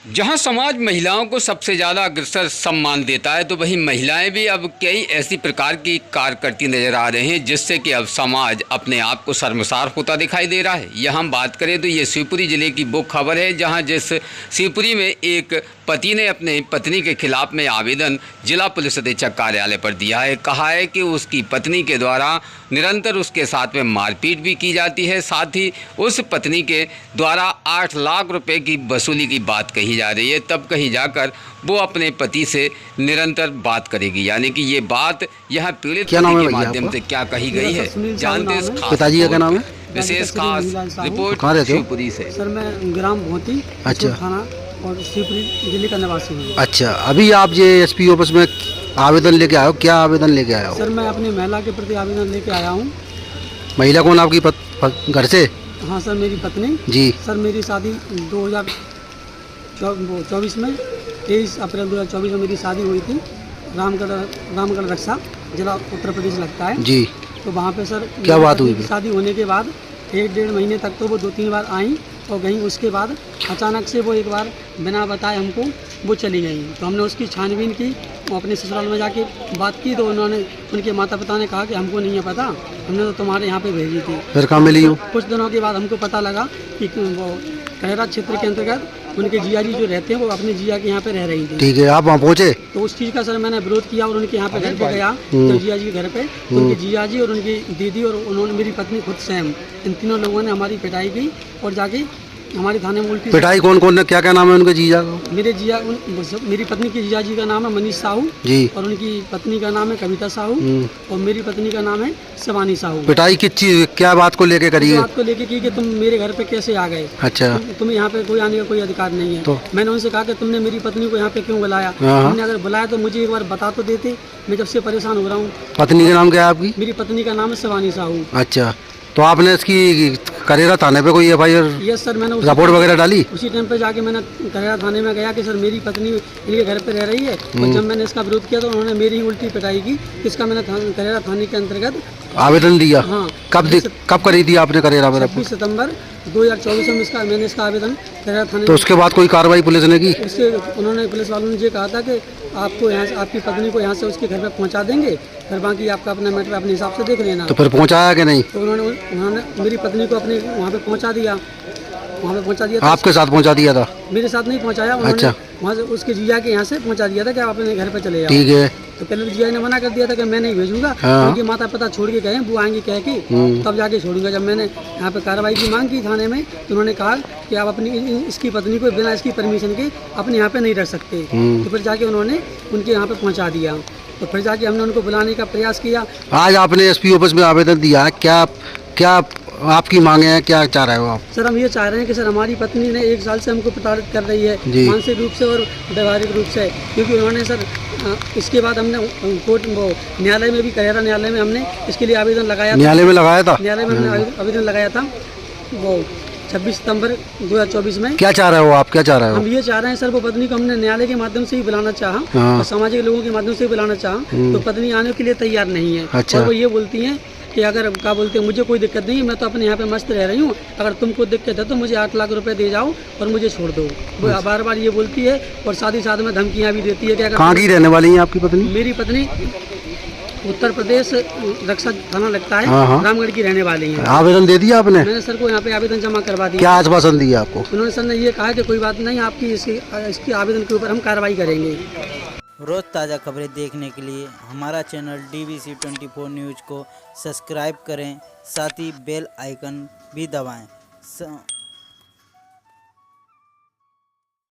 जहां समाज महिलाओं को सबसे ज़्यादा अग्रसर सम्मान देता है, तो वहीं महिलाएं भी अब कई ऐसी प्रकार की कार्य करती नजर आ रहे हैं, जिससे कि अब समाज अपने आप को शर्मसार होता दिखाई दे रहा है। यह हम बात करें तो ये शिवपुरी जिले की वो खबर है, जहां जिस शिवपुरी में एक पति ने अपने पत्नी के खिलाफ में आवेदन जिला पुलिस अधीक्षक कार्यालय पर दिया है। कहा है कि उसकी पत्नी के द्वारा निरंतर उसके साथ में मारपीट भी की जाती है, साथ ही उस पत्नी के द्वारा 8 लाख रुपए की वसूली की बात कही जा रही है। तब कहीं जाकर वो अपने पति से निरंतर बात करेगी, यानी कि ये बात यहाँ पीड़ित के माध्यम से क्या कही गई है, जानते हैं। पिताजी का क्या नाम है? विशेष खास रिपोर्ट शिवपुरी से। सर मैं ग्राम भोती थाना और शिवपुरी जिले का निवासी हूँ। अच्छा, अभी आप ये एसपी ऑफिस में आवेदन लेके आए हो, क्या आवेदन लेके आए हो? सर मैं अपनी महिला के प्रति आवेदन लेके आया हूँ। महिला कौन आपकी घर से? हाँ सर, मेरी पत्नी जी। सर मेरी शादी 2024 में 23 अप्रैल 2024 में मेरी शादी हुई थी। रामगढ़ रक्षा जिला उत्तर प्रदेश लगता है जी। तो वहाँ पे सर क्या बात हुई? शादी होने के बाद 1-1.5 महीने तक तो वो 2-3 बार आई और गई। उसके बाद अचानक से वो एक बार बिना बताए हमको वो चली गई। तो हमने उसकी छानबीन की, अपने ससुराल में जाके बात की, तो उनके माता पिता ने कहा कि हमको नहीं है पता, हमने तो तुम्हारे यहाँ पे भेजी थी। फिर कहाँ मिली हो? कुछ दिनों के बाद हमको पता लगा कि वो खैरा क्षेत्र के अंतर्गत उनके जिया जी जो रहते हैं वो अपने जिया के यहाँ पे रह रही थी। ठीक है, आप वहाँ पहुँचे? तो उस चीज़ का सर मैंने विरोध किया और उनके यहाँ पे घर पे गया, तो जिया जी के घर पे उनके जिया जी और उनकी दीदी और उन्होंने मेरी पत्नी खुद स्वयं, इन तीनों लोगों ने हमारी पिटाई की और जाके हमारे थाने में उल्टी। पिटाई कौन कौन ने, क्या क्या नाम है उनके जीजा का? मेरी पत्नी के जीजा जी का नाम है मनीष साहू जी, और उनकी पत्नी का नाम है कविता साहू और मेरी पत्नी का नाम है शिवानी साहू। पिटाई किस चीज, क्या बात को लेके करी? बात को लेके की कि तुम मेरे घर पे कैसे आ गए? अच्छा, तुम्हें यहाँ पे कोई आने का कोई अधिकार नहीं है। तो मैंने उनसे कहा कि तुमने मेरी पत्नी को यहाँ पे क्यों बुलाया? तुमने अगर बुलाया तो मुझे एक बार बता तो देते, मैं जब से परेशान हो रहा हूँ। पत्नी का नाम क्या है आपकी? मेरी पत्नी का नाम है शिवानी साहू। अच्छा, तो आपने इसकी करेरा थाने पे कोई एफआईआर? यस सर, मैंने रिपोर्ट वगैरह डाली? उसी टाइम पे जाके मैंने करेरा थाने में गया कि सर मेरी पत्नी इनके घर पे रह रही है, और जब मैंने इसका विरोध किया तो उन्होंने मेरी ही उल्टी पिटाई की। इसका मैंने करेरा थाने के अंतर्गत आवेदन दिया। हाँ। कब करी थी आपने करेरा में? 26 सितंबर 2024 में मैंने इसका आवेदन करेरा थाने। तो उसके बाद कोई कार्रवाई पुलिस ने की? उसके उन्होंने पुलिस वालों ने ये कहा था कि आपको यहाँ से, आपकी पत्नी को यहाँ से उसके घर पे पहुँचा देंगे, फिर बाकी आपका अपना मैटर अपने हिसाब से देख लेना। तो फिर पहुँचाया कि नहीं? तो उन्होंने मेरी पत्नी को अपने वहाँ पे पहुँचा दिया। आपके साथ पहुँचा दिया था? मेरे साथ नहीं पहुँचाया। अच्छा, वहाँ से उसके जीजा के यहाँ से पहुँचा दिया था कि आप अपने घर पे चले जाओ। ठीक है। तो पहले जीजा ने मना कर दिया था कि मैं नहीं भेजूंगा, क्योंकि माता पिता छोड़ के गए, वो आएंगे कह के तब जाके छोड़ूंगा। जब मैंने यहाँ पे कार्रवाई की मांग की थाने में, तो उन्होंने कहा कि आप अपनी इसकी पत्नी को बिना इसकी परमिशन के अपने यहाँ पे नहीं रख सकते। तो फिर जाके उन्होंने उनके यहाँ पे पहुँचा दिया। तो फिर जाके हमने उनको बुलाने का प्रयास किया। आज आपने एसपी ऑफिस में आवेदन दिया, क्या आपकी मांगे हैं, क्या चाह रहे हो आप? सर हम ये चाह रहे हैं कि सर हमारी पत्नी ने 1 साल से हमको प्रताड़ित कर रही है, मानसिक रूप से और व्यवहारिक रूप से, क्योंकि उन्होंने सर इसके बाद हमने कोर्ट न्यायालय में भी, करेरा न्यायालय में हमने इसके लिए आवेदन लगाया। न्यायालय में लगाया था? न्यायालय में हमने आवेदन लगाया था वो 26 सितंबर 2024 में। क्या चाह रहे हो आप, क्या चाह रहे हो? हम ये चाह रहे हैं सर, वो पत्नी को हमने न्यायालय के माध्यम से ही बुलाना चाहा और सामाजिक लोगों के माध्यम से ही बुलाना चाहा, तो पत्नी आने के लिए तैयार नहीं है। अच्छा। और वो ये बोलती हैं कि अगर क्या बोलते हैं, मुझे कोई दिक्कत नहीं है, मैं तो अपने यहाँ पे मस्त रह रही हूँ, अगर तुमको दिक्कत है तो मुझे 8 लाख रुपए दे जाओ और मुझे छोड़ दो। वो बार बार ये बोलती है और साथ ही साथ में धमकियाँ भी देती है कि अगर। कहाँ की रहने वाली है आपकी पत्नी? मेरी पत्नी उत्तर प्रदेश रक्षा थाना लगता है, रामगढ़ की रहने वाली है। आवेदन दे दिया आपने? मैंने सर को यहाँ पे आवेदन जमा करवा दिया। क्या आश्वासन दिया आपको? उन्होंने सर ने ये कहा कि कोई बात नहीं, आपकी इसकी आवेदन के ऊपर हम कार्रवाई करेंगे। रोज़ ताज़ा खबरें देखने के लिए हमारा चैनल DVC 24 न्यूज़ को सब्सक्राइब करें, साथ ही बेल आइकन भी दबाएं।